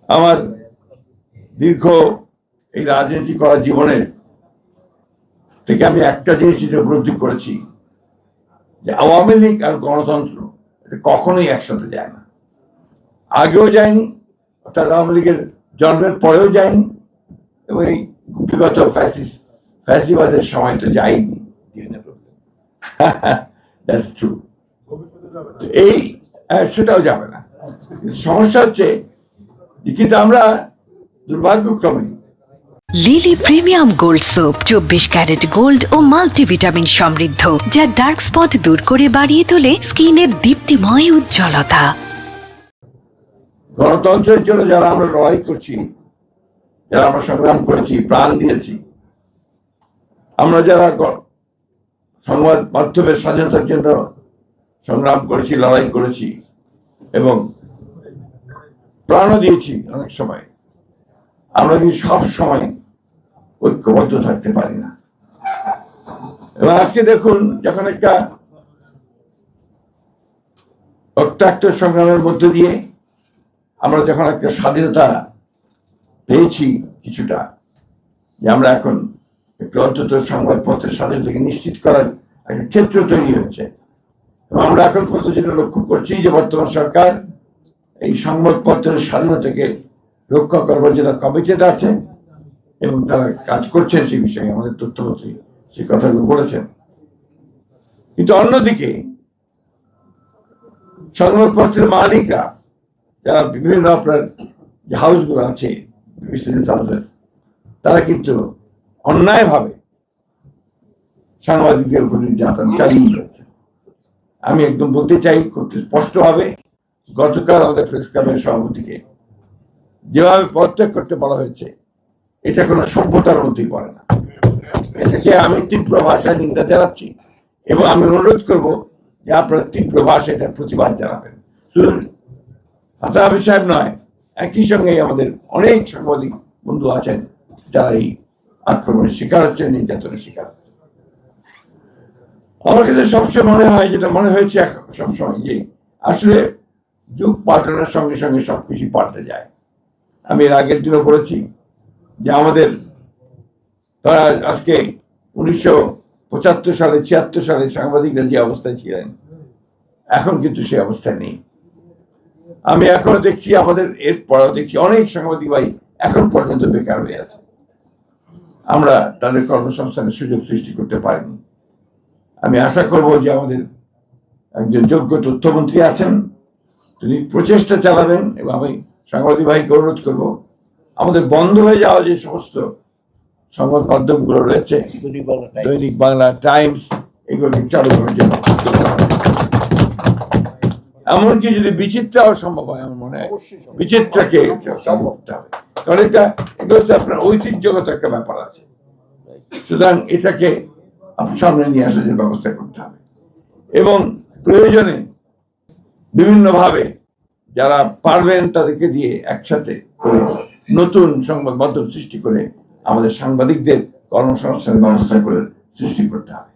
আমার দীর্ঘ এই রাজনীতি করা জীবনের থেকে আমি একটা জিনিস উপলব্ধি করেছি যে আওয়ামী লীগ আর গণতন্ত্র এটা কখনোই একসাথে যায় না, আগেও যায়নি, অর্থাৎ আওয়ামী লীগের জন্মের পরেও যায়নি, এবং এই বিগত ফ্যাসিবাদের সময় তো যায়নি। এই সেটাও যাবে না। সমস্যা হচ্ছে কিন্তু আমরা দুর্ভাগ্যক্রমে Lily premium gold soap 24 carat gold ও মাল্টিভিটামিন সমৃদ্ধ, যা ডার্ক স্পট দূর করে বাড়িয়ে তোলে স্কিনের দীপ্তিময় উজ্জ্বলতা। গণতন্ত্রের জন্য যারা আমরা লড়াই করছি, যারা আমরা সংগ্রাম করেছি, প্রাণ দিয়েছি, আমরা যারা সংবাদ মাধ্যমের স্বাধীনতার জন্য সংগ্রাম করেছি, লড়াই করেছি এবং প্রাণও দিয়েছি অনেক সময়, আমরা কি সব সময় ঐক্যবদ্ধ থাকতে পারি না। এবং আজকে দেখুন, যখন একটা রক্তাক্ত সংগ্রামের মধ্য দিয়ে আমরা যখন একটা স্বাধীনতা পেয়েছি কিছুটা, যে আমরা এখন একটু অন্তত সংবাদপত্রের স্বাধীনতাকে নিশ্চিত করার একটা ক্ষেত্র তৈরি হয়েছে, এবং আমরা এখন পর্যন্ত যেটা লক্ষ্য করছি যে বর্তমান সরকার এই সংবাদপত্রের স্বাধীনতাকে রক্ষা করবার জন্য কমিটেড আছে এবং তারা কাজ করছেন সেই বিষয়ে। আমাদের তথ্যমন্ত্রী সেই কথাগুলো বলেছেন। কিন্তু অন্যদিকে সংবাদপত্রের মালিকরা, যারা বিভিন্ন আপনার যে হাউসগুলো আছে, তারা কিন্তু অন্যায়ভাবে সাংবাদিকদের উপর নির্যাতন চালিয়ে যাচ্ছে। আমি একদম বলতে চাই খুব স্পষ্টভাবে, গতকাল আমাদের প্রেস ক্লাবের সভাপতিকে যেভাবে পদত্যাগ করতে বলা হয়েছে, এটা কোনো সভ্যতার মধ্যেই পড়ে না। এটাকে আমি তীব্র ভাষায় নিন্দা জানাচ্ছি এবং আমি অনুরোধ করব যে আপনারা তীব্র ভাষায় এটার প্রতিবাদ জানাবেন। শুধু হাসান হাফিজ সাহেব নয়, একই সঙ্গে আমাদের অনেক সাংবাদিক বন্ধু আছেন যারা এই আক্রমণের শিকার হচ্ছেন, নির্যাতনের শিকার হচ্ছেন। আমার কাছে সবসময় মনে হয়, যেটা মনে হয়েছে সবসময়, যে আসলে যুগ পাল্টানোর সঙ্গে সঙ্গে সবকিছু পাল্টে যায়। আমি এর আগের দিনও বলেছি যে আমাদের তারা আজকে 1975 সালে 76 সালে সাংবাদিকরা যে অবস্থায় ছিলেন, এখন কিন্তু সেই অবস্থায় নেই। আমি এখনো দেখছি, আমাদের এরপরেও দেখছি অনেক সাংবাদিক ভাই এখন পর্যন্ত বেকার হয়ে আছে। আমরা তাদের কর্মসংস্থানের সুযোগ সৃষ্টি করতে পারিনি। আমি আশা করব যে আমাদের একজন যোগ্য তথ্যমন্ত্রী আছেন, তিনি প্রচেষ্টা চালাবেন, এবং আমি সাংবাদিক ভাইকে অনুরোধ করব আমাদের বন্ধ হয়ে যাওয়া যে সমস্ত সংবাদ মাধ্যমগুলো রয়েছে, দৈনিক বাংলা, টাইমস, এগুলোকে চালু করার জন্য, এমনকি যদি বিচিত্রাও সম্ভব হয়, আমার মনে হয় বিচিত্রাকে সম্ভব করতে হবে, কারণ এগুলো হচ্ছে আপনার ঐতিহ্যগত একটা ব্যাপার আছে। সুতরাং এটাকে সামনে নিয়ে আসার ব্যবস্থা করতে হবে এবং প্রয়োজনে বিভিন্নভাবে যারা পারবেন তাদেরকে দিয়ে একসাথে করে নতুন সংবাদ মাধ্যম সৃষ্টি করে আমাদের সাংবাদিকদের কর্মসংস্থানের ব্যবস্থা করে সৃষ্টি করতে হবে।